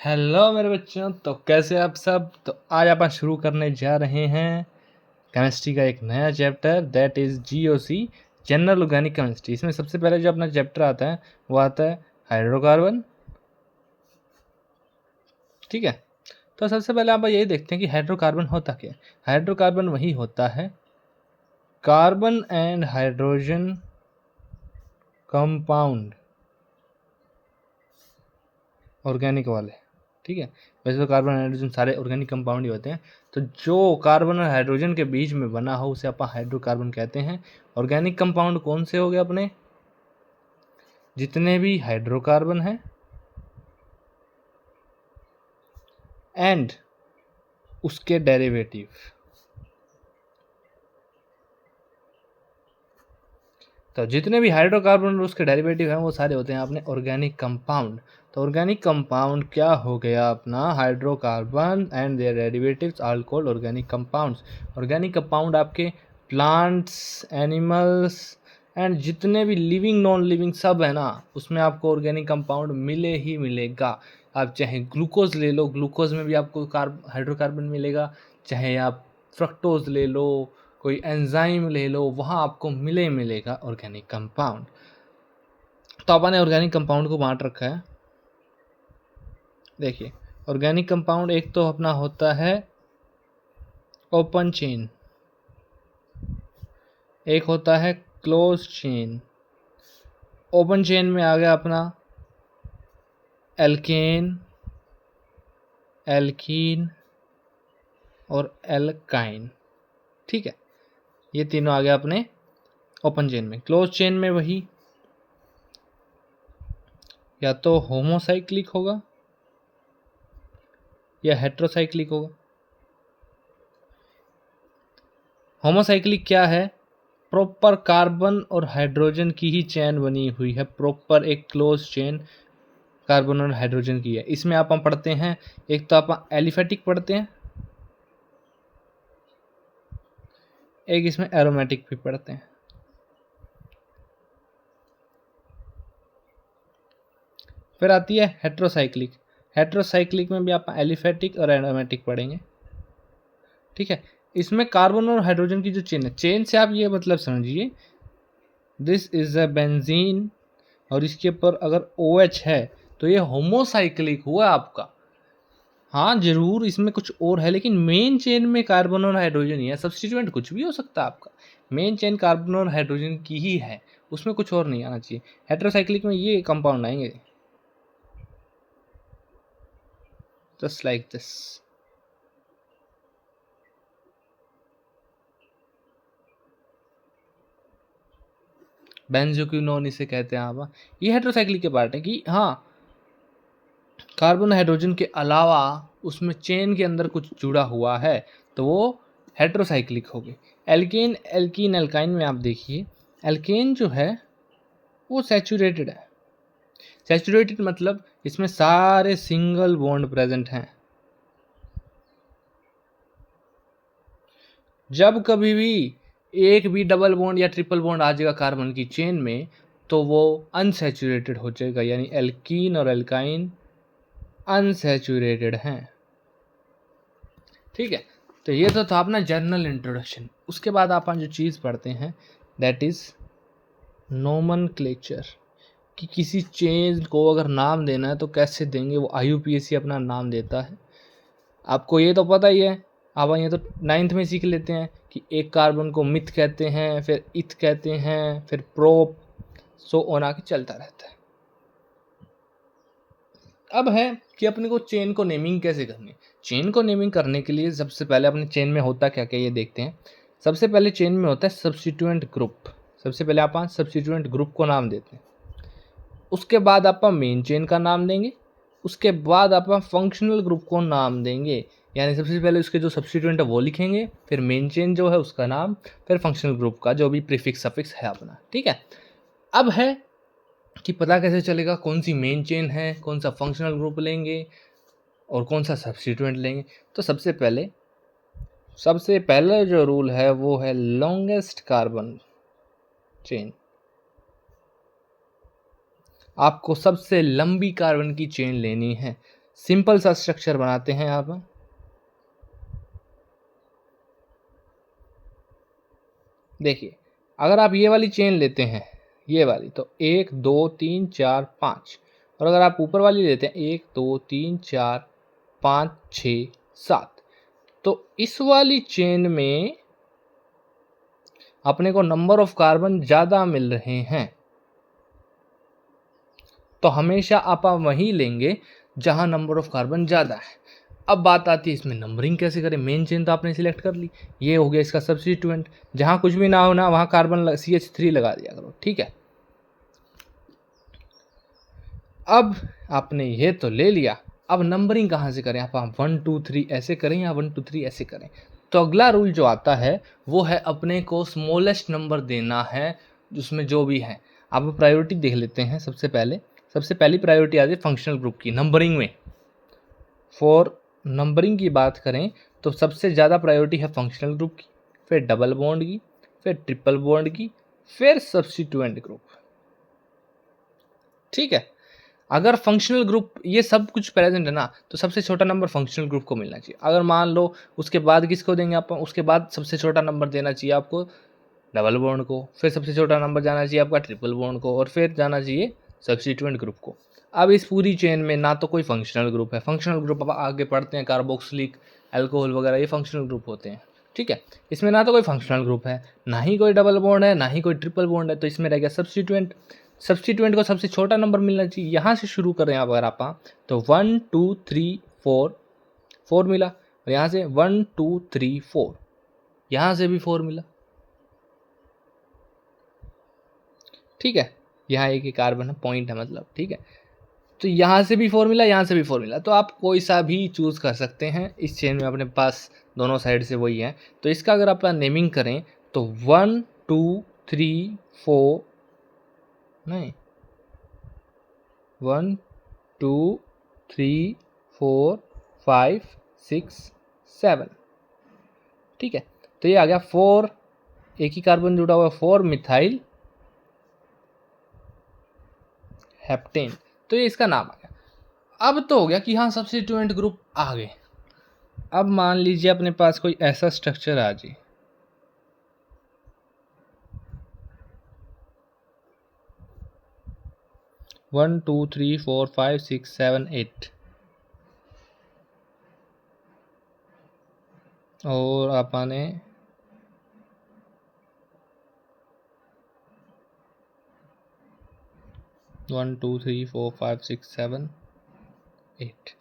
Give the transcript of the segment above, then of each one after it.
Hello मेरे बच्चों, तो कैसे आप सब। तो आज अपन शुरू करने जा रहे हैं केमिस्ट्री का एक नया chapter, that is GOC, general organic chemistry. इसमें सबसे पहले जो अपना चैप्टर आता है वो आता है हाइड्रोकार्बन। ठीक है, तो सबसे पहले आप यही देखते हैं कि हाइड्रोकार्बन होता क्या है। हाइड्रोकार्बन वही होता है carbon and hydrogen compound, organic वाले। ठीक है, वैसे तो कार्बन हाइड्रोजन सारे ऑर्गेनिक कंपाउंड ही होते हैं, तो जो कार्बन और हाइड्रोजन के बीच में बना हो उसे अपन हाइड्रोकार्बन कहते हैं। ऑर्गेनिक कंपाउंड कौन से हो गए अपने, जितने भी हाइड्रोकार्बन हैं एंड उसके डेरिवेटिव। तो जितने भी हाइड्रोकार्बन और उसके डेरिवेटिव हैं वो सारे होते हैं अपने ऑर्गेनिक कंपाउंड। तो ऑर्गेनिक कंपाउंड क्या हो गया अपना, hydrocarbon and their derivatives are called organic compounds. Organic compound आपके प्लांट्स, एनिमल्स एंड जितने भी लिविंग नॉन लिविंग सब है ना, उसमें आपको ऑर्गेनिक कंपाउंड मिले ही मिलेगा। आप चाहे ग्लूकोज ले लो, ग्लूकोज में भी आपको हाइड्रोकार्बन मिलेगा। चाहे आप फ्रक्टोज ले लो, कोई एंजाइम ले लो, वहाँ आपको मिलेगा ऑर्गेनिक कंपाउंड। तो अपन ने ऑर्गेनिक कंपाउंड को बांट रखा है। देखिए, ऑर्गेनिक कंपाउंड एक तो अपना होता है ओपन चेन, एक होता है क्लोज चेन। ओपन चेन में आ गया अपना एल्केन, एल्कीन और एल्काइन। ठीक है, ये तीनों आ गया अपने ओपन चेन में। क्लोज चेन में वही या तो होमोसाइक्लिक होगा या हेट्रोसाइक्लिक होगा। होमोसाइक्लिक क्या है, प्रॉपर कार्बन और हाइड्रोजन की ही चेन बनी हुई है, प्रॉपर एक क्लोज चेन कार्बन और हाइड्रोजन की है। इसमें आप पढ़ते हैं, एक तो आप एलिफेटिक पढ़ते हैं, एक इसमें एरोमेटिक भी पढ़ते हैं। फिर आती है हेट्रोसाइक्लिक। हेट्रोसाइक्लिक में भी आप एलिफेटिक और एरोमेटिक पढ़ेंगे। ठीक है, इसमें कार्बन और हाइड्रोजन की जो चेन है, चेन से आप ये मतलब समझिए दिस इज अ बेंजीन और इसके ऊपर अगर OH है तो ये होमोसाइक्लिक हुआ आपका। हाँ जरूर इसमें कुछ और है, लेकिन मेन चेन में कार्बन और हाइड्रोजन ही है। सब्स्टिट्यूएंट कुछ भी हो सकता है आपका, मेन चेन कार्बन और हाइड्रोजन की ही है, उसमें कुछ और नहीं आना चाहिए। हेट्रोसाइक्लिक में ये कंपाउंड आएंगे जस्ट लाइक दिस। बेंजोक्विनोन इसे कहते हैं आप। ये हेट्रोसाइक्लिक के पार्ट है कि हाँ कार्बन हाइड्रोजन के अलावा उसमें चेन के अंदर कुछ जुड़ा हुआ है, तो वो हेट्रोसाइक्लिक हो गई। एल्केन, एल्कीन, एल्काइन में आप देखिए, एल्केन जो है वो सैचुरेटेड है। सैचुरेटेड मतलब इसमें सारे सिंगल बॉन्ड प्रेजेंट हैं। जब कभी भी एक भी डबल बॉन्ड या ट्रिपल बॉन्ड आ जाएगा कार्बन की चेन में तो वो अनसैचुरेटेड हो जाएगा, यानी एल्कीन और एल्काइन अनसैचुरेटेड हैं। ठीक है, तो ये तो था अपना जनरल इंट्रोडक्शन। उसके बाद आप जो चीज़ पढ़ते हैं दैट इज नोमेनक्लेचर, कि किसी चेंज को अगर नाम देना है तो कैसे देंगे, वो IUPAC अपना नाम देता है। आपको ये तो पता ही है, आप ये तो 9th में सीख लेते हैं कि एक कार्बन को मिथ कहते हैं, फिर इथ कहते हैं, फिर प्रोप, सो ऑन आके चलता रहता है। अब है कि अपने को चेन को नेमिंग कैसे करनी है। चेन को नेमिंग करने के लिए सबसे पहले अपने चेन में होता क्या क्या ये देखते हैं। सबसे पहले चेन में होता है सब्स्टिट्यूएंट ग्रुप। सबसे पहले आप सब्स्टिट्यूएंट ग्रुप को नाम देते हैं, उसके बाद आप मेन चेन का नाम देंगे, उसके बाद आप फंक्शनल ग्रुप को नाम देंगे। यानी सबसे पहले उसके जो सब्स्टिट्यूएंट है वो लिखेंगे, फिर मेन चेन जो है उसका नाम, फिर फंक्शनल ग्रुप का जो भी प्रीफिक्स सफिक्स है अपना। ठीक है, अब है कि पता कैसे चलेगा कौन सी मेन चेन है, कौन सा फंक्शनल ग्रुप लेंगे और कौन सा सब्स्टिट्यूएंट लेंगे। तो सबसे पहले जो रूल है वो है लॉन्गेस्ट कार्बन चेन। आपको सबसे लंबी कार्बन की चेन लेनी है, सिंपल सा स्ट्रक्चर बनाते हैं यहाँ पर। देखिए, अगर आप ये वाली चेन लेते हैं, ये वाली, तो 1 2 3 4 5, और अगर आप ऊपर वाली लेते हैं 1 2 3 4 5 6 7, तो इस वाली चेन में अपने को नंबर ऑफ कार्बन ज़्यादा मिल रहे हैं, तो हमेशा आप वहीं लेंगे जहां नंबर ऑफ कार्बन ज़्यादा है। अब बात आती है इसमें नंबरिंग कैसे करें। मेन चेन तो आपने सिलेक्ट कर ली, ये हो गया इसका सब्स्टिट्यूएंट, जहां कुछ भी ना हो ना वहां कार्बन CH3 लगा दिया करो, ठीक है। अब आपने ये तो ले लिया, अब नंबरिंग कहाँ से करें। आप 1 2 3 ऐसे करें या 1 2 3 ऐसे करें। तो अगला रूल जो आता है वो है अपने को स्मॉलेस्ट नंबर देना है उसमें जो भी है। आप प्रायोरिटी देख लेते हैं। सबसे पहली प्रायोरिटी आती है फंक्शनल ग्रुप की नंबरिंग में। फॉर नंबरिंग की बात करें तो सबसे ज़्यादा प्रायोरिटी है फंक्शनल ग्रुप की, फिर डबल बॉन्ड की, फिर ट्रिपल बॉन्ड की, फिर सब्स्टिट्यूएंट ग्रुप, ठीक है। अगर फंक्शनल ग्रुप ये सब कुछ प्रेजेंट है ना, तो सबसे छोटा नंबर फंक्शनल ग्रुप को मिलना चाहिए। अगर मान लो उसके बाद किसको देंगे आप, उसके बाद सबसे छोटा नंबर देना चाहिए आपको डबल बॉन्ड को, फिर सबसे छोटा नंबर जाना चाहिए आपका ट्रिपल बॉन्ड को, और फिर जाना चाहिए सब्स्टिट्यूएंट ग्रुप को। अब इस पूरी चेन में ना तो कोई फंक्शनल ग्रुप है। फंक्शनल ग्रुप आप आगे पढ़ते हैं, कार्बोक्सिलिक, अल्कोहल वगैरह, ये फंक्शनल ग्रुप होते हैं, ठीक है। इसमें ना तो कोई फंक्शनल ग्रुप है, ना ही कोई डबल बॉन्ड है, ना ही कोई ट्रिपल बॉन्ड है, तो इसमें रह गया सब्स्टिट्यूएंट। सब्स्टिट्यूएंट को सबसे छोटा नंबर मिलना चाहिए। यहाँ से शुरू करें अगर आप, तो 1 2 3 4, 4 मिला, और यहाँ से 1 2 3 4, यहाँ से भी 4 मिला, ठीक है। यहाँ एक ही कार्बन है, पॉइंट है मतलब, ठीक है। तो यहाँ से भी 4 मिला, यहाँ से भी 4 मिला, तो आप कोई सा भी चूज़ कर सकते हैं। इस चेन में अपने पास दोनों साइड से वही है। तो इसका अगर आप नेमिंग करें तो 1 2 3 4, नहीं 1 2 3 4 5 6 7, ठीक है। तो ये आ गया 4, एक ही कार्बन जुड़ा हुआ 4 मिथाइल हेप्टेन, तो ये इसका नाम आ गया। अब तो हो गया कि हाँ सब्स्टिट्यूएंट ग्रुप आ गए। अब मान लीजिए अपने पास कोई ऐसा स्ट्रक्चर आ जाए, one two three four five six seven eight, और आपने 1 2 3 4 5 6 7 8,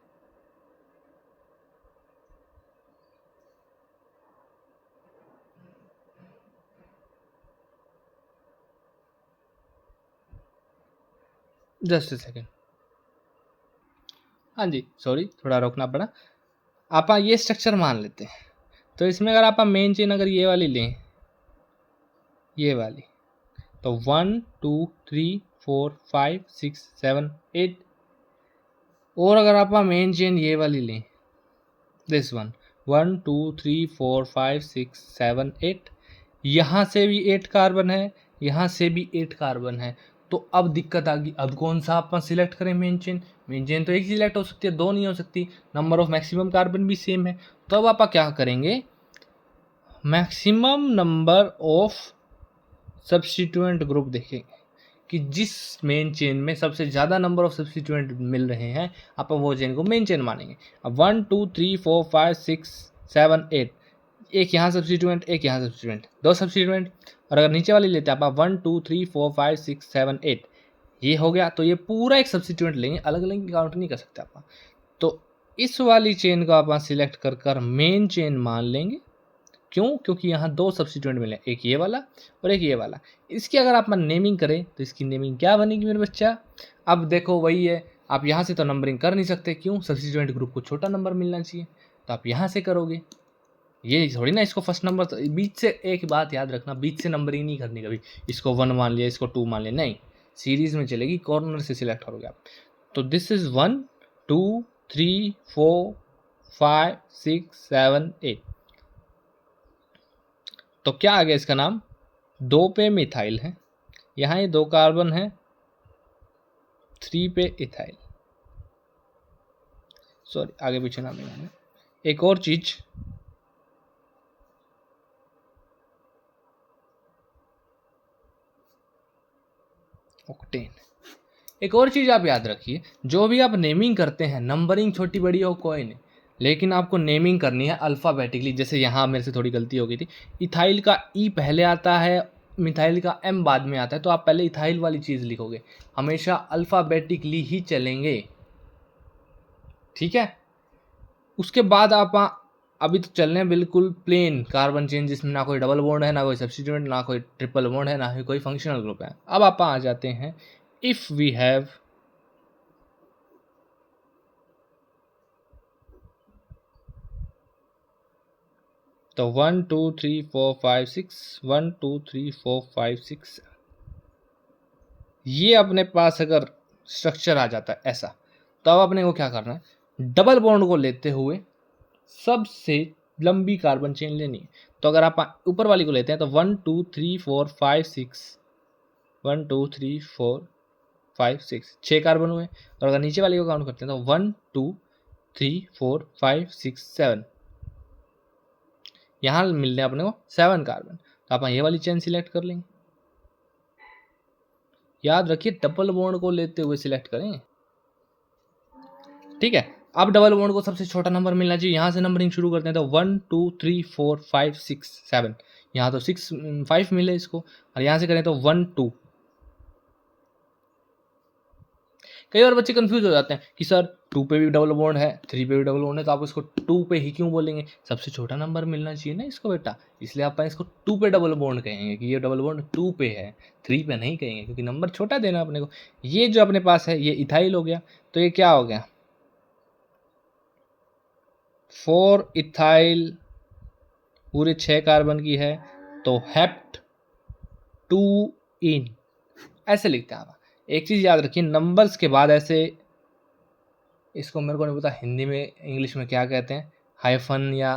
जस्ट ए सेकेंड, हाँ जी सॉरी थोड़ा रोकना पड़ा। आप ये स्ट्रक्चर मान लेते हैं, तो इसमें अगर आप मेन चेन अगर ये वाली लें, ये वाली, तो 1 2 3 4 5 6 7 8, और अगर आप मेन चेन ये वाली लें, दिस वन, 1 2 3 4 5 6 7 8, यहाँ से भी 8 कार्बन है, यहाँ से भी 8 कार्बन है। तो अब दिक्कत आ गई, अब कौन सा आप सिलेक्ट करें मेन चेन। मेन चेन तो एक सिलेक्ट हो सकती है, दो नहीं हो सकती, नंबर ऑफ मैक्सिमम कार्बन भी सेम है। तो अब आप क्या करेंगे, maximum number of substituent group देखेंगे कि जिस मेन चेन में सबसे ज़्यादा नंबर ऑफ सब्स्टिट्यूएंट मिल रहे हैं, आप वो चेन को मेन चेन मानेंगे। अब 1 2 3 4 5 6 7 8, एक यहाँ सब्स्टिट्यूएंट, एक यहाँ सब्स्टिट्यूएंट, दो सब्स्टिट्यूएंट। और अगर नीचे वाली लेते हैं आप 1 2 3 4 5 6 7 8, ये हो गया। तो ये पूरा एक सब्स्टिट्यूएंट लेंगे, अलग अलग काउंट नहीं कर सकते आप। तो इस वाली चेन को आप सिलेक्ट कर मेन चेन मान लेंगे। क्यों? क्योंकि यहाँ दो सब्स्टिट्यूएंट मिले, एक ये वाला और एक ये वाला। इसकी अगर आप नेमिंग करें तो इसकी नेमिंग क्या बनेगी मेरे बच्चा। अब देखो वही है, आप यहाँ से तो नंबरिंग कर नहीं सकते, क्यों, सब्स्टिट्यूएंट ग्रुप को छोटा नंबर मिलना चाहिए, तो आप यहाँ से करोगे। ये थोड़ी ना इसको फर्स्ट नंबर, तो बीच से एक बात याद रखना, बीच से नंबरिंग नहीं करनी कभी, इसको 1 मान लिया, इसको 2 मान लिया, नहीं, सीरीज में चलेगी, कॉर्नर से सिलेक्ट करोगे आप। तो दिस इज 1 2 3 4 5 6 7 8, तो क्या आ गया इसका नाम, 2 पे मिथाइल है, यहाँ ये 2 कार्बन है, 3 पे इथाइल, सॉरी आगे पीछे नाम नहीं है। एक और चीज, ऑक्टेन, एक और चीज आप याद रखिए, जो भी आप नेमिंग करते हैं, नंबरिंग छोटी बड़ी हो कोई नहीं, लेकिन आपको नेमिंग करनी है अल्फ़ाबेटिकली। जैसे यहाँ मेरे से थोड़ी गलती हो गई थी, इथाइल का ई पहले आता है, मिथाइल का एम बाद में आता है, तो आप पहले इथाइल वाली चीज़ लिखोगे, हमेशा अल्फ़ाबेटिकली ही चलेंगे, ठीक है। उसके बाद आप अभी तो चल रहे हैं बिल्कुल प्लेन कार्बन चेन, जिसमें ना कोई डबल बॉन्ड है, ना कोई सब्स्टिट्यूएंट, ना कोई ट्रिपल बॉन्ड है, ना ही कोई फंक्शनल ग्रुप है। अब आप आ जाते हैं, इफ़ वी हैव तो 1 2 3 4 5 6, 1 2 3 4 5 6, ये अपने पास अगर स्ट्रक्चर आ जाता है ऐसा, तो अब अपने को क्या करना है, डबल बॉन्ड को लेते हुए सबसे लंबी कार्बन चेन लेनी है। तो अगर आप ऊपर वाली को लेते हैं तो 1 2 3 4 5 6, 1 2 3 4 5 6, 6 कार्बन हुए। और अगर नीचे वाली को काउंट करते हैं तो 1 2 3 4 5 6 7, यहाँ मिलने अपने को 7 कार्बन। तो आप ये वाली चेन सिलेक्ट कर लेंगे। याद रखिए डबल बॉन्ड को लेते हुए सिलेक्ट करें, ठीक है। अब डबल बॉन्ड को सबसे छोटा नंबर मिलना चाहिए, यहाँ से नंबरिंग शुरू करते हैं। तो 1 2 3 4 5 6 7, यहाँ तो 6 5 मिले इसको, और यहाँ से करें तो 1 2। कई बार बच्चे कंफ्यूज हो जाते हैं कि सर 2 पे भी डबल बॉन्ड है, 3 पे भी डबल बॉन्ड है, तो आप इसको 2 पे ही क्यों बोलेंगे, सबसे छोटा नंबर मिलना चाहिए ना इसको बेटा, इसलिए आप इसको 2 पे डबल बॉन्ड कहेंगे कि ये डबल बॉन्ड 2 पे है, 3 पे नहीं कहेंगे, क्योंकि नंबर छोटा देना अपने को। ये जो अपने पास है ये इथाइल हो गया, तो ये क्या हो गया, 4 इथाइल पूरे 6 कार्बन की है, तो हेप्ट 2 इन, ऐसे लिखते हैं आप। एक चीज़ याद रखिए, नंबर्स के बाद ऐसे, इसको मेरे को नहीं पता हिंदी में इंग्लिश में क्या कहते हैं, हाइफन या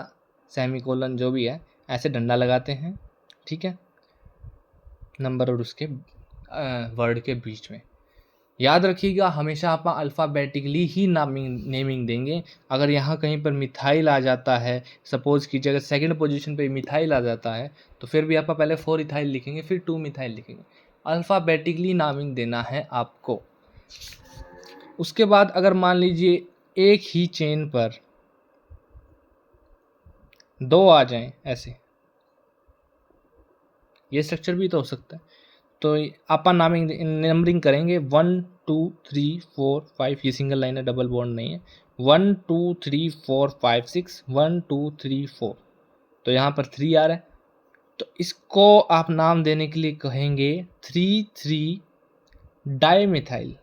सेमीकोलन जो भी है, ऐसे डंडा लगाते हैं, ठीक है, नंबर और उसके वर्ड के बीच में। याद रखिएगा हमेशा आप अल्फ़ाबेटिकली ही नेमिंग देंगे। अगर यहाँ कहीं पर मिथाइल आ जाता है, सपोज कीजिए अगर सेकंड पोजीशन पे मिथाइल आ जाता है, तो फिर भी आप पहले 4 इथाइल लिखेंगे, फिर 2 मिथाइल लिखेंगे। अल्फ़ाबेटिकली नामिंग देना है आपको। उसके बाद अगर मान लीजिए एक ही चेन पर 2 आ जाएं ऐसे, ये स्ट्रक्चर भी तो हो सकता है। तो आप नंबरिंग करेंगे 1 2 3 4 5, ये सिंगल लाइन है, डबल बॉन्ड नहीं है। 1 2 3 4 5 6, 1 2 3 4, तो यहाँ पर 3 आ रहा है, तो इसको आप नाम देने के लिए कहेंगे 3 3 डाइमिथाइल,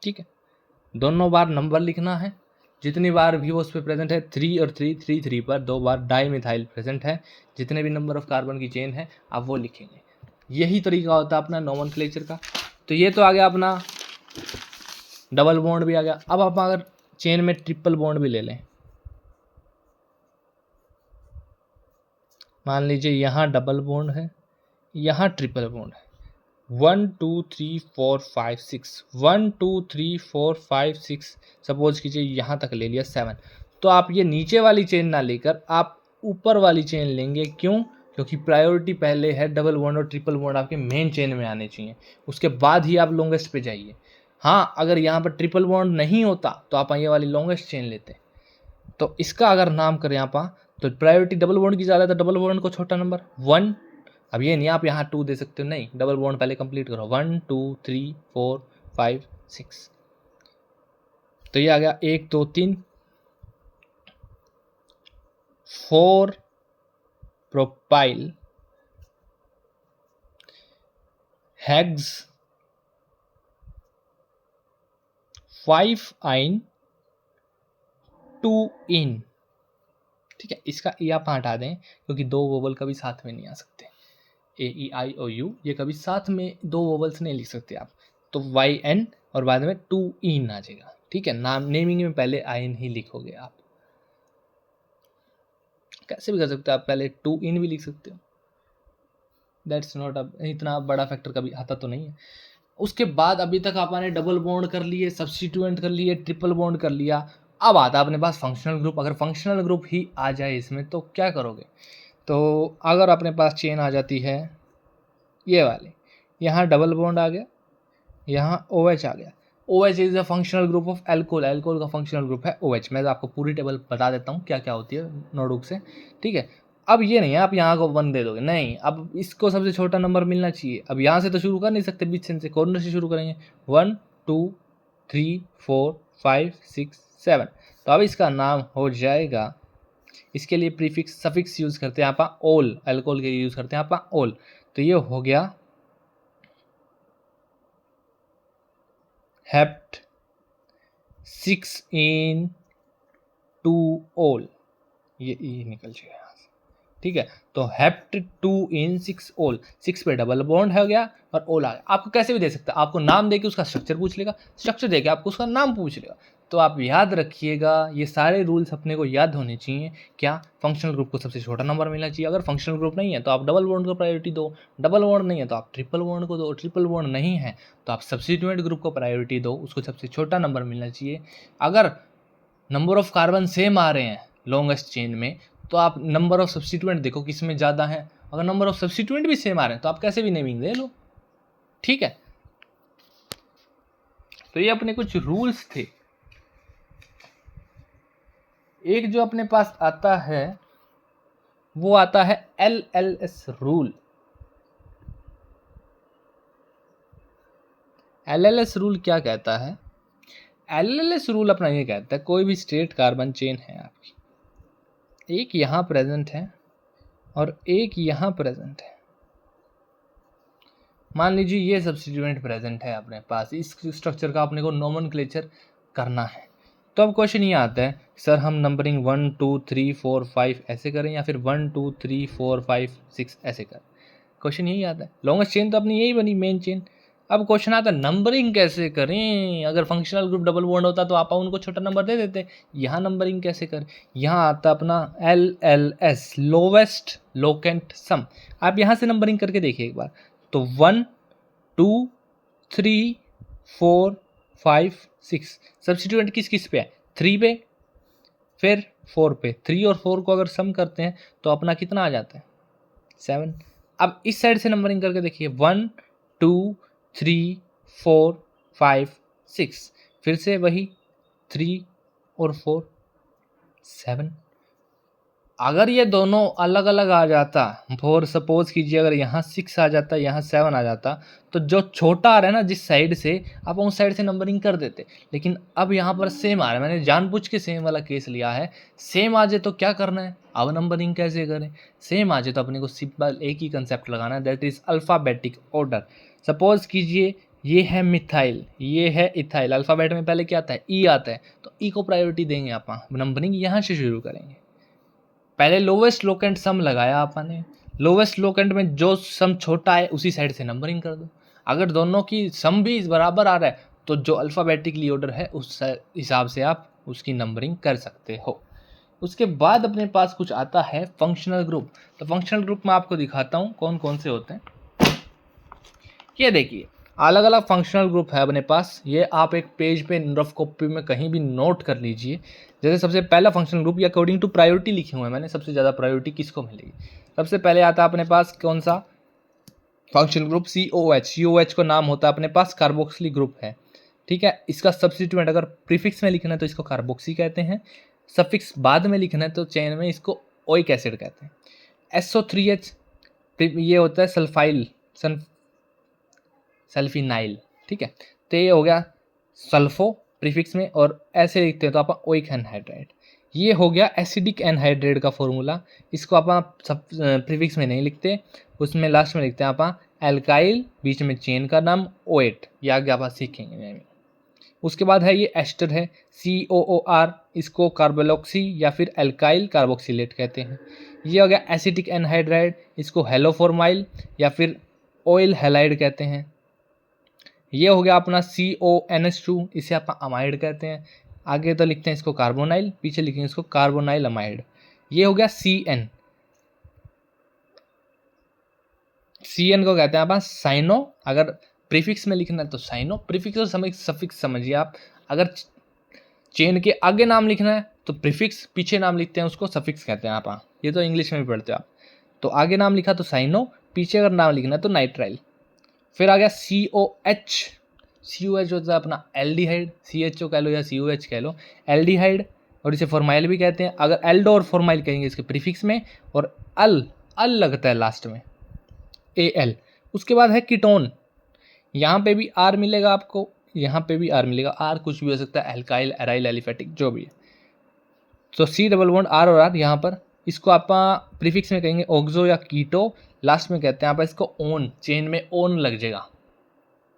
ठीक है। दोनों बार नंबर लिखना है, जितनी बार भी वो उस पर प्रेजेंट है, 3 और 3 3 3 पर 2 बार डाइमिथाइल प्रेजेंट है, जितने भी नंबर ऑफ कार्बन की चेन है आप वो लिखेंगे। यही तरीका होता है अपना नोमेनक्लेचर का। तो ये तो आ गया अपना डबल बॉन्ड भी आ गया। अब आप अगर चेन में ट्रिपल बॉन्ड भी ले लें, मान लीजिए यहाँ डबल बॉन्ड है, यहाँ ट्रिपल बॉन्ड है, 1 2 3 4 5 6, 1 2 3 4 5 6, सपोज कीजिए यहाँ तक ले लिया 7, तो आप ये नीचे वाली चेन ना लेकर आप ऊपर वाली चेन लेंगे। क्यों? क्योंकि प्रायोरिटी पहले है, डबल बॉन्ड और ट्रिपल बॉन्ड आपके मेन चेन में आने चाहिए, उसके बाद ही आप लॉन्गेस्ट पे जाइए। हाँ, अगर यहाँ पर ट्रिपल बॉन्ड नहीं होता तो आप ये वाली लॉन्गेस्ट चेन लेते। तो इसका अगर नाम करें आप, तो प्रायोरिटी डबल बॉन्ड की ज़्यादा, तो डबल बॉन्ड को छोटा नंबर 1। अब ये नहीं आप यहाँ 2 दे सकते हो, नहीं, डबल बॉन्ड पहले कंप्लीट करो, 1 2 3 4 5 6, तो ये आ गया 1 2 3 4 प्रोपाइल हेक्स 5 आइन 2 इन, ठीक है। इसका ई आप हटा दें, क्योंकि 2 वोवल कभी साथ में नहीं आ सकते, ए ई आई ओ यू, ये कभी साथ में 2 वोवल्स नहीं लिख सकते आप, तो वाई एन और बाद में 2 इन आ जाएगा, ठीक है। नाम नेमिंग में पहले आई एन ही लिखोगे आप, कैसे भी कर सकते हो आप, पहले 2 इन भी लिख सकते हो, दैट्स नॉट इतना बड़ा फैक्टर कभी आता तो नहीं है। उसके बाद अभी तक आपने डबल बॉन्ड कर लिए, सब्स्टिट्यूएंट कर लिए, ट्रिपल बॉन्ड कर लिया, अब आता है अपने पास फंक्शनल ग्रुप। अगर फंक्शनल ग्रुप ही आ जाए इसमें तो क्या करोगे? तो अगर अपने पास चेन आ जाती है ये वाली, यहाँ डबल बॉन्ड आ गया, यहाँ OH आ गया। OH is a functional group of alcohol, alcohol का फंक्शनल ग्रुप है OH। मैं आपको पूरी टेबल बता देता हूँ क्या क्या होती है नोटबुक से, ठीक है। अब ये नहीं है आप यहाँ को 1 दे दोगे, नहीं, अब इसको सबसे छोटा नंबर मिलना चाहिए। अब यहाँ से तो शुरू कर नहीं सकते, बीच से कॉर्नर से शुरू करेंगे। 1 2 3 4 5 6 7। तो अब इसका नाम हो जाएगा, इसके लिए प्रीफिक्स सफिक्स यूज़ करते हैं आप ओल, एल्कोहल के यूज़ करते हैं आप ओल। तो ये हो गया हेप्ट 6-in-2-ol, ये निकल जाएगा यहाँ से, ठीक है। तो हेप्ट 2-in-6-ol, 6 पे डबल बॉन्ड हो गया और ओल आ गया। आपको कैसे भी दे सकता है, आपको नाम दे के उसका स्ट्रक्चर पूछ लेगा, स्ट्रक्चर दे के आपको उसका नाम पूछ लेगा। तो आप याद रखिएगा, ये सारे रूल्स अपने को याद होने चाहिए। क्या? फंक्शनल ग्रुप को सबसे छोटा नंबर मिलना चाहिए। अगर फंक्शनल ग्रुप नहीं है तो आप डबल बॉन्ड को प्रायोरिटी दो, डबल बॉन्ड नहीं है तो आप ट्रिपल बॉन्ड को दो, ट्रिपल बॉन्ड नहीं है तो आप सब्स्टिट्यूएंट ग्रुप को प्रायोरिटी दो, उसको सबसे छोटा नंबर मिलना चाहिए। अगर नंबर ऑफ कार्बन सेम आ रहे हैं लॉन्गेस्ट चेन में तो आप नंबर ऑफ सब्स्टिट्यूएंट देखो किस में ज़्यादा है। अगर नंबर ऑफ सब्स्टिट्यूएंट भी सेम आ रहे हैं तो आप कैसे भी नेमिंग दे लो, ठीक है। तो ये अपने कुछ रूल्स थे। एक जो अपने पास आता है वो आता है LLS रूल। LLS रूल क्या कहता है? LLS रूल अपना ये कहता है, कोई भी स्ट्रेट कार्बन चेन है आपकी, एक यहाँ प्रेजेंट है और एक यहाँ प्रेजेंट है। मान लीजिए ये सब्स्टिट्यूएंट प्रेजेंट है अपने पास, इस स्ट्रक्चर का अपने को नोमेनक्लेचर करना है। तो अब क्वेश्चन ये आता है, सर हम नंबरिंग 1 2 3 4 5 ऐसे करें या फिर 1 2 3 4 5 6 ऐसे करें? क्वेश्चन यही आता है। लॉन्गेस्ट चेन तो अपनी यही बनी, मेन चेन। अब क्वेश्चन आता है नंबरिंग कैसे करें? अगर फंक्शनल ग्रुप डबल बॉन्ड होता तो आप उनको छोटा नंबर दे देते, यहाँ नंबरिंग कैसे करें? यहाँ आता अपना LLS, लोवेस्ट लोकेंट सम। आप यहाँ से नंबरिंग करके देखिए एक बार। तो 1 2 3 4 5 6, सब्स्टिट्यूएंट किस किस पे है? 3 पे, फिर 4 पे। 3 और 4 को अगर सम करते हैं तो अपना कितना आ जाता है? 7। अब इस साइड से नंबरिंग करके देखिए, 1 2 3 4 5 6, फिर से वही 3 और 4 7। अगर ये दोनों अलग अलग आ जाता, फॉर सपोज कीजिए अगर यहाँ 6 आ जाता, यहाँ 7 आ जाता, तो जो छोटा आ रहा है ना जिस साइड से, आप उस साइड से नंबरिंग कर देते। लेकिन अब यहाँ पर सेम आ रहा है, मैंने जानबूझ के सेम वाला केस लिया है। सेम आ जाए तो क्या करना है, अब नंबरिंग कैसे करें? सेम आ जाए तो अपने को सिंपल एक ही कंसेप्ट लगाना है, that is alphabetic order. Suppose कीजिए ये है मिथाइल, ये है इथाइल, अल्फ़ाबेट में पहले क्या आता है? ई आता है, तो ई को प्रायोरिटी देंगे, आप नंबरिंग यहाँ से शुरू करेंगे। पहले लोवेस्ट लोकेंट सम लगाया आपने, लोवेस्ट लोकेंट में जो सम छोटा है उसी साइड से नंबरिंग कर दो। अगर दोनों की सम भी बराबर आ रहा है तो जो अल्फ़ाबेटिकली ऑर्डर है उस हिसाब से आप उसकी नंबरिंग कर सकते हो। उसके बाद अपने पास कुछ आता है फंक्शनल ग्रुप। तो फंक्शनल ग्रुप में आपको दिखाता हूँ कौन कौन से होते हैं। ये देखिए अलग अलग फंक्शनल ग्रुप है अपने पास, ये आप एक पेज पे रफ कॉपी में कहीं भी नोट कर लीजिए। जैसे सबसे पहला फंक्शनल ग्रुप, ये अकॉर्डिंग टू प्रायोरिटी लिखे हुए हैं मैंने, सबसे ज़्यादा प्रायोरिटी किसको मिलेगी। सबसे पहले आता है अपने पास कौन सा फंक्शनल ग्रुप? COH। COH का नाम होता है अपने पास कार्बोक्सिल ग्रुप है, ठीक है। इसका सब्स्टिट्यूएंट अगर प्रीफिक्स में लिखना है तो इसको कार्बोक्सी कहते हैं, सफिक्स बाद में लिखना है तो चेन में इसको ओइक एसिड कहते हैं। SO3H ये होता है सल्फाइल सल्फिनाइल, ठीक है। तो ये हो गया सल्फो प्रीफिक्स में, और ऐसे लिखते हैं तो आप ओइक एनहाइड्राइड। ये हो गया एसिडिक एनहाइड्राइड का फॉर्मूला, इसको आप सब प्रीफिक्स में नहीं लिखते, उसमें लास्ट में लिखते हैं आप एल्काइल, बीच में चेन का नाम OH, ये आगे आप सीखेंगे। उसके बाद है ये एस्टर है COOR, इसको कार्बोलॉक्सी या फिर एल्काइल कार्बोक्सिलेट कहते हैं। ये हो गया एसिटिक एनहाइड्राइड, इसको हेलोफॉर्माइल या फिर ऑयल हैलाइड कहते हैं। ये हो गया अपना CONH2, इसे आप अमाइड कहते हैं। आगे तो लिखते हैं इसको कार्बोनाइल, पीछे लिखेंगे इसको कार्बोनाइल अमाइड। ये हो गया CN को कहते हैं आप साइनो, अगर प्रीफिक्स में लिखना है तो साइनो, प्रीफिक्स और सफिक्स समझिए आप। अगर चेन के आगे नाम लिखना है तो प्रीफिक्स, पीछे नाम लिखते हैं उसको सफिक्स कहते हैं आप। ये तो इंग्लिश में भी पढ़ते हो आप। तो आगे नाम लिखा तो साइनो, पीछे अगर नाम लिखना है तो नाइट्राइल। फिर आ गया COH। COH होता है अपना एल्डिहाइड, CHO कह लो या COH कह लो, एल्डिहाइड, और इसे फॉर्माइल भी कहते हैं। अगर एल्डो और फॉर्माइल कहेंगे इसके प्रीफिक्स में, और अल लगता है लास्ट में, AL। उसके बाद है कीटोन, यहाँ पे भी R मिलेगा आपको, यहाँ पे भी R मिलेगा। R कुछ भी हो सकता है, एल्काइल, एराइल, एलिफेटिक, जो भी है। तो C डबल बॉन्ड R और R यहाँ पर, इसको आप प्रीफिक्स में कहेंगे ऑक्सो या कीटो, लास्ट में कहते हैं आप इसको ओन, चेन में ओन लग जाएगा।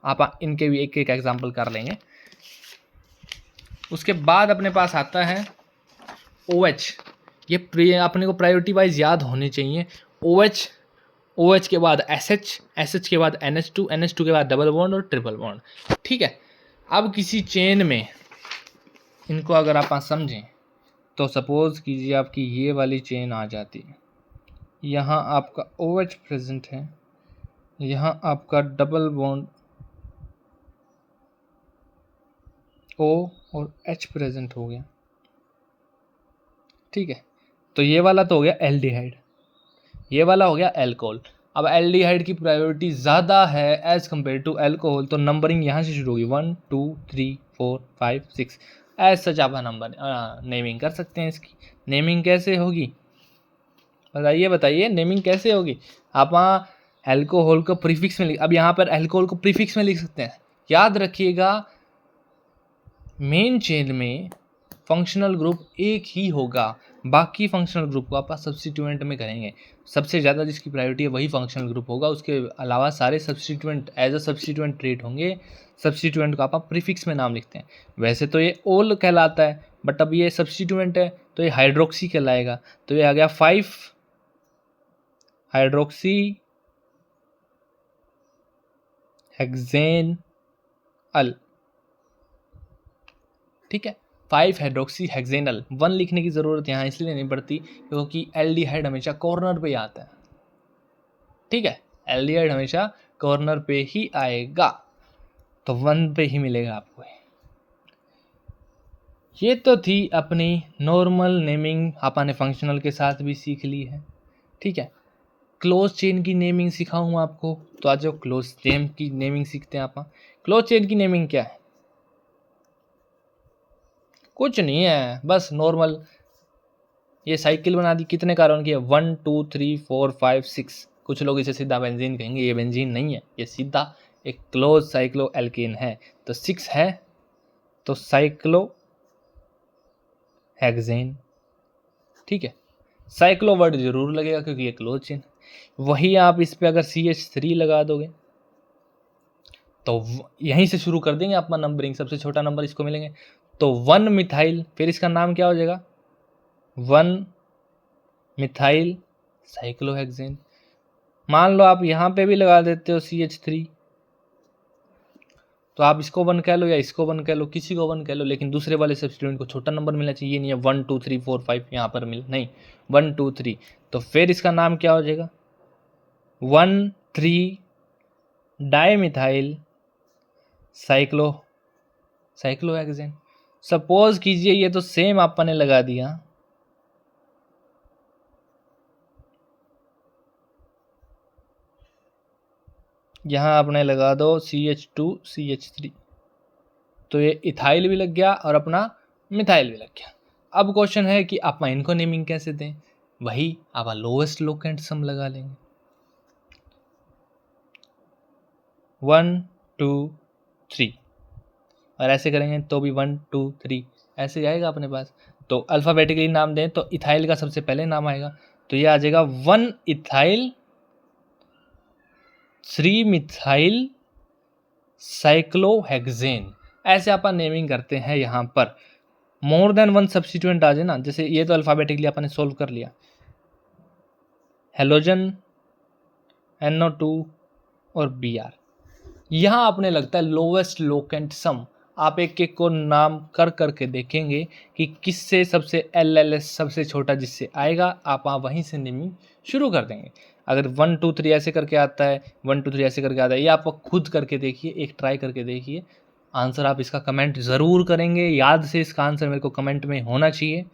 आप इनके भी एक एक एग्जाम्पल कर लेंगे। उसके बाद अपने पास आता है OH। ये अपने को प्रायोरिटी वाइज याद होने चाहिए। OH के बाद SH के बाद NH2 के बाद डबल बॉन्ड और ट्रिपल बॉन्ड। ठीक है, अब किसी चेन में इनको अगर आप समझें तो सपोज कीजिए आपकी ये वाली चेन आ जाती है, यहाँ आपका OH प्रेजेंट है, यहाँ आपका डबल बॉन्ड O और H प्रेजेंट हो गया। ठीक है, तो ये वाला तो हो गया एल्डिहाइड, ये वाला हो गया एल्कोहल। अब एल्डिहाइड की प्रायोरिटी ज़्यादा है एज कम्पेयर टू एल्कोहल, तो नंबरिंग यहाँ से शुरू होगी 1 2 3 4 5 6। एज सच आप नंबर नेमिंग कर सकते हैं। इसकी नेमिंग कैसे होगी बताइए नेमिंग कैसे होगी। आप एल्कोहल को प्रीफिक्स में अब यहाँ पर एल्कोहल को प्रीफिक्स में लिख सकते हैं। याद रखिएगा मेन चेन में फंक्शनल ग्रुप एक ही होगा, बाकी फंक्शनल ग्रुप को आप सब्स्टिट्यूएंट में करेंगे। सबसे ज़्यादा जिसकी प्रायोरिटी है वही फंक्शनल ग्रुप होगा, उसके अलावा सारे substituent as a substituent treat होंगे। सब्स्टिट्यूएंट को आप प्रीफिक्स में नाम लिखते हैं। वैसे तो ये ओल कहलाता है, बट अब ये सब्स्टिट्यूएंट है तो ये हाइड्रोक्सी कहलाएगा। तो ये आ गया 5 हाइड्रोक्सी हेक्सेन अल। ठीक है, 5 हाइड्रोक्सी हेक्सेनल। 1 लिखने की ज़रूरत यहाँ इसलिए नहीं पड़ती क्योंकि एल्डिहाइड हमेशा कॉर्नर पे आता है। ठीक है, एल्डिहाइड हमेशा कॉर्नर पे ही आएगा, तो 1 पे ही मिलेगा आपको। ये तो थी अपनी नॉर्मल नेमिंग, आपने फंक्शनल के साथ भी सीख ली है। ठीक है, क्लोज चेन की नेमिंग सिखाऊंगा आपको, तो आज जो क्लोज चेन की नेमिंग सीखते हैं आप। क्लोज चेन की नेमिंग क्या है? कुछ नहीं है, बस नॉर्मल ये साइकिल बना दी। कितने कार्बन की है? 1 2 3 4 5 6। कुछ लोग इसे सीधा बेंजीन कहेंगे, ये बेंजीन नहीं है, ये सीधा एक क्लोज साइक्लो एल्केन है। तो 6 है तो साइक्लो हेक्सेन। ठीक है, साइक्लो वर्ड जरूर लगेगा क्योंकि ये क्लोज चेन। वही आप इस पे अगर CH3 लगा दोगे तो यहीं से शुरू कर देंगे अपना नंबरिंग। सबसे छोटा नंबर इसको मिलेंगे, तो 1 मिथाइल, फिर इसका नाम क्या हो जाएगा? 1 मिथाइल साइक्लोहेक्सेन। मान लो आप यहाँ पे भी लगा देते हो CH3, तो आप इसको 1 कह लो या इसको 1 कह लो, किसी को 1 कह लो, लेकिन दूसरे वाले सब्स्टिट्यूएंट को छोटा नंबर मिलना चाहिए। नहीं है 1 2 3 4 5 यहाँ पर मिल, नहीं 1 2 3। तो फिर इसका नाम क्या हो जाएगा? 1 3 डाइमिथाइल साइक्लोहेक्सेन। सपोज कीजिए ये तो सेम आपने लगा दिया, यहाँ आपने लगा दो CH2 CH3, तो ये इथाइल भी लग गया और अपना मिथाइल भी लग गया। अब क्वेश्चन है कि आप इनको नेमिंग कैसे दें? वही आप लोवेस्ट लोकेंट सम लगा लेंगे, 1 2 3, और ऐसे करेंगे तो भी 1 2 3 ऐसे आएगा अपने पास। तो अल्फ़ाबेटिकली नाम दें तो इथाइल का सबसे पहले नाम आएगा, तो ये आ जाएगा 1 इथाइल 3 मिथाइल साइक्लोहेक्सेन। ऐसे अपन नेमिंग करते हैं। यहाँ पर मोर देन 1 सब्स्टिट्यूएंट आ जाए ना, जैसे ये तो अल्फ़ाबेटिकली अपन ने सोल्व कर लिया, हेलोजन NO2 और Br। यहाँ आपने लगता है लोवेस्ट लोकेंट सम, आप एक एक को नाम कर करके देखेंगे कि किससे सबसे LLS सबसे छोटा जिससे आएगा, आप वहीं से नेमिंग शुरू कर देंगे। अगर 1 2 3 ऐसे करके आता है, 1 2 3 ऐसे करके आता है, ये आप खुद करके देखिए, एक ट्राई करके देखिए। आंसर आप इसका कमेंट ज़रूर करेंगे, याद से इसका आंसर मेरे को कमेंट में होना चाहिए।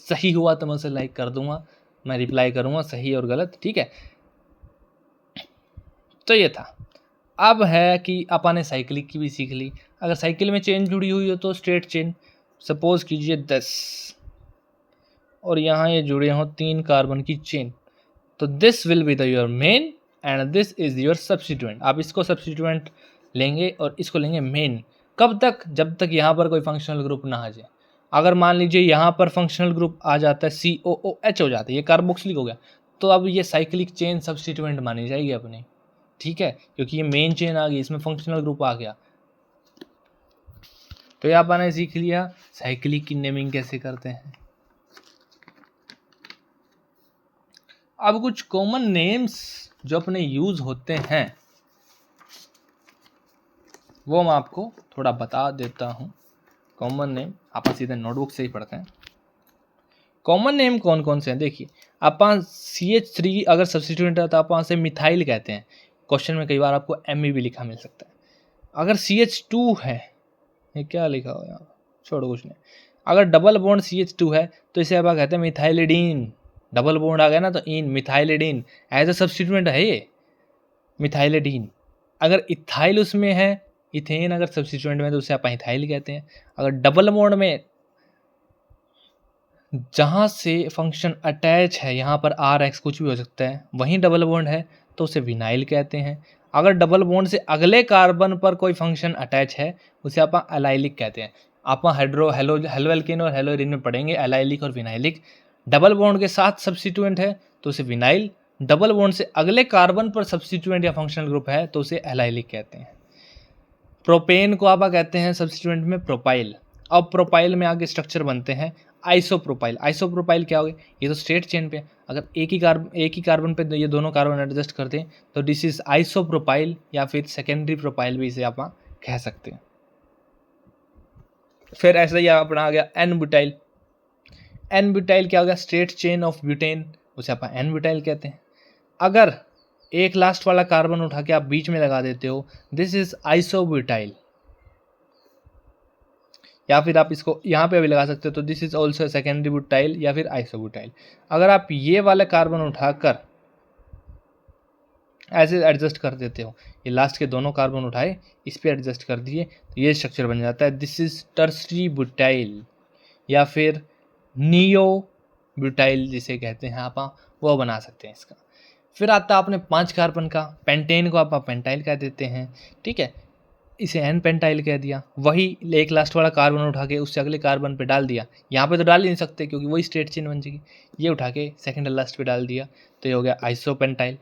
सही हुआ तो मैं उसे लाइक कर दूंगा, मैं रिप्लाई करूंगा सही और गलत, ठीक है। तो ये था। अब है कि अपन ने साइक्लिक की भी सीख ली। अगर साइकिल में चेन जुड़ी हुई हो तो स्ट्रेट चेन, सपोज कीजिए 10, और यहाँ ये जुड़े हों 3 कार्बन की चेन, तो this will be the your main and this is your substituent. आप इसको सब्स्टिट्यूएंट लेंगे और इसको लेंगे मेन। कब तक? जब तक यहाँ पर कोई फंक्शनल ग्रुप ना आ जाए। अगर मान लीजिए यहाँ पर फंक्शनल ग्रुप आ जाता है, COOH हो जाता है, ये कार्बोक्सिलिक हो गया, तो अब ये साइक्लिक चेन सब्स्टिट्यूएंट मानी जाएगी अपनी, ठीक है, क्योंकि ये मेन चेन आ गई, इसमें फंक्शनल ग्रुप आ गया। तो ये आपने सीख लिया साइक्लिक की नेमिंग कैसे करते हैं। अब कुछ कॉमन नेम्स जो अपने यूज होते हैं वो मैं आपको थोड़ा बता देता हूँ। कॉमन नेम आप सीधे नोटबुक से ही पढ़ते हैं। कॉमन नेम कौन कौन से हैं देखिए, आप CH3 अगर सब्स्टिट्यूएंट है तो आप वहाँ से मिथाइल कहते हैं। क्वेश्चन में कई बार आपको ME भी लिखा मिल सकता है। अगर CH2 है, ये क्या लिखा हो यहाँ, छोड़ो कुछ नहीं। अगर डबल बॉन्ड CH2 है तो इसे आप कहते हैं मिथाइलिडीन। डबल बॉन्ड आ गया ना तो इन, मिथाइलिडीन एज अ सब्स्टिट्यूएंट है ये मिथाइलिडीन। अगर इथाइल उसमें है, इथेन अगर सब्स्टिट्यूएंट में तो उसे आप इथाइल कहते हैं। अगर डबल बॉन्ड में जहाँ से फंक्शन अटैच है, यहाँ पर RX कुछ भी हो सकता है, वहीं डबल बॉन्ड है तो उसे विनाइल कहते हैं। अगर डबल बॉन्ड से अगले कार्बन पर कोई फंक्शन अटैच है उसे आप एलाइलिक कहते हैं। आप हेलोएल्केन और हेलोइरिन में पढ़ेंगे एलाइलिक और विनाइलिक। डबल बॉन्ड के साथ सब्स्टिट्यूएंट है तो उसे विनाइल, डबल बॉन्ड से अगले कार्बन पर सब्स्टिट्यूएंट या फंक्शनल ग्रुप है तो उसे एलाइलिक कहते हैं। प्रोपेन को आप कहते हैं सब्स्टिट्यूएंट में प्रोपाइल। अब प्रोपाइल में आगे स्ट्रक्चर बनते हैं आइसोप्रोपाइल। आइसोप्रोपाइल क्या हो गया, ये तो स्ट्रेट चेन पे, अगर एक ही कार्बन पे ये दोनों कार्बन एडजस्ट करते हैं तो दिस इज आइसोप्रोपाइल, या फिर सेकेंडरी प्रोपाइल भी इसे आप कह सकते हैं। फिर ऐसा ही अपना आ गया एन ब्यूटाइल। एन ब्यूटाइल क्या हो गया, स्ट्रेट चेन ऑफ ब्यूटेन, उसे आप एन ब्यूटाइल कहते हैं। अगर एक लास्ट वाला कार्बन उठा के आप बीच में लगा देते हो, दिस इज आइसोब्यूटाइल, या फिर आप इसको यहाँ पे भी लगा सकते हो तो this is also secondary butyl या फिर आइसोब्यूटाइल। अगर आप ये वाला कार्बन उठाकर ऐसे एडजस्ट कर देते हो, ये लास्ट के दोनों कार्बन उठाए इस पे एडजस्ट कर दिए तो ये स्ट्रक्चर बन जाता है, दिस इज टर्सरी ब्यूटाइल या फिर नियो ब्यूटाइल जिसे कहते हैं आप, वो बना सकते हैं इसका। फिर आता है आपने 5 कार्बन का, पेंटेन को आप पेंटाइल कह देते हैं, ठीक है, इसे एन पेंटाइल कह दिया। वही एक लास्ट वाला कार्बन उठा के उससे अगले कार्बन पे डाल दिया, यहाँ पे तो डाल ही नहीं सकते क्योंकि वही स्ट्रेट चेन बन जाएगी, ये उठा के सेकेंड लास्ट पे डाल दिया तो ये हो गया आइसोपेंटाइल।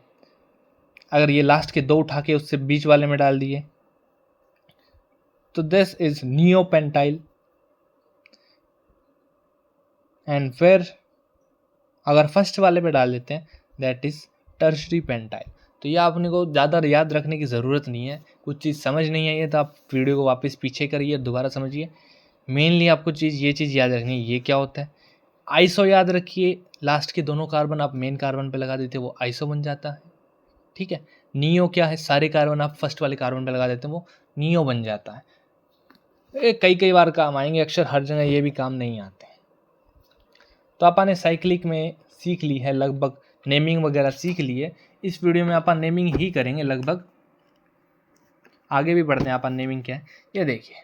अगर ये लास्ट के 2 उठा के उससे बीच वाले में डाल दिए तो दिस इज नियोपेंटाइल। एंड फिर अगर फर्स्ट वाले पे डाल देते हैं दैट इज टर्शरी पेंटाइल। तो ये आपने को ज़्यादा याद रखने की ज़रूरत नहीं है। कुछ चीज़ समझ नहीं आई है तो आप वीडियो को वापस पीछे करिए, दोबारा समझिए। मेनली आपको ये चीज़ याद रखनी है, ये क्या होता है। आइसो याद रखिए, लास्ट के दोनों कार्बन आप मेन कार्बन पे लगा देते हैं वो आइसो बन जाता है, ठीक है। नियो क्या है, सारे कार्बन आप फर्स्ट वाले कार्बन पे लगा देते हैं वो नियो बन जाता है। कई बार काम आएंगे, अक्सर हर जगह ये भी काम नहीं आते। तो आपने साइक्लिक में सीख ली है लगभग, नेमिंग वगैरह सीख ली है। इस वीडियो में अपन नेमिंग ही करेंगे लगभग, आगे भी बढ़ते हैं अपन नेमिंग क्या है। ये देखिए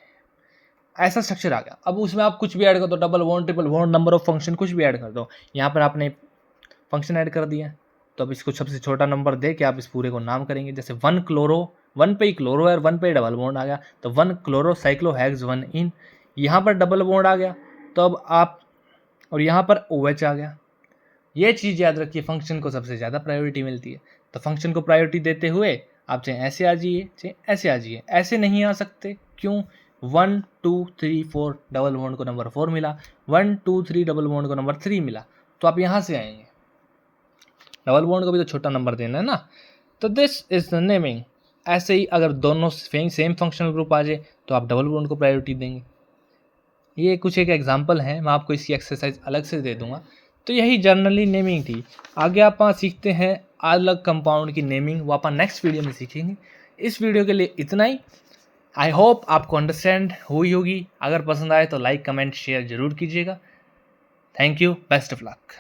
ऐसा स्ट्रक्चर आ गया, अब उसमें आप कुछ भी ऐड कर दो, double bond, triple bond, number of function कुछ भी ऐड कर दो। यहाँ पर आपने फंक्शन ऐड कर दिया तो अब इसको सबसे छोटा नंबर दे के आप इस पूरे को नाम करेंगे। जैसे 1 क्लोरो, 1 पे ही क्लोरो है, 1 पे डबल बॉन्ड आ गया तो 1 क्लोरो साइक्लोहेक्स 1 इन। यहाँ पर डबल बॉन्ड आ गया तो अब आप, और यहाँ पर OH आ गया। ये चीज़ याद रखिए, फंक्शन को सबसे ज़्यादा प्रायोरिटी मिलती है, तो फंक्शन को प्रायोरिटी देते हुए आप चाहे ऐसे आ जाइए चाहे ऐसे आ जाइए। ऐसे नहीं आ सकते, क्यों? 1 2 3 4 डबल बॉन्ड को नंबर 4 मिला, 1 2 3 डबल बॉन्ड को नंबर 3 मिला, तो आप यहाँ से आएंगे। डबल बॉन्ड को भी तो छोटा नंबर देना है ना, तो दिस इज द नेमिंग। ऐसे ही अगर दोनों सेम फंक्शनल ग्रुप आ जाए तो आप डबल बॉन्ड को प्रायोरिटी देंगे। ये कुछ एक एग्जांपल है, मैं आपको इसकी एक्सरसाइज अलग से दे दूंगा तो यही जनरली नेमिंग थी। आगे आप सीखते हैं अलग कंपाउंड की नेमिंग, वो आप नेक्स्ट वीडियो में सीखेंगे। इस वीडियो के लिए इतना ही। आई होप आपको अंडरस्टैंड हुई होगी। अगर पसंद आए तो लाइक कमेंट शेयर जरूर कीजिएगा। Thank you, best of luck.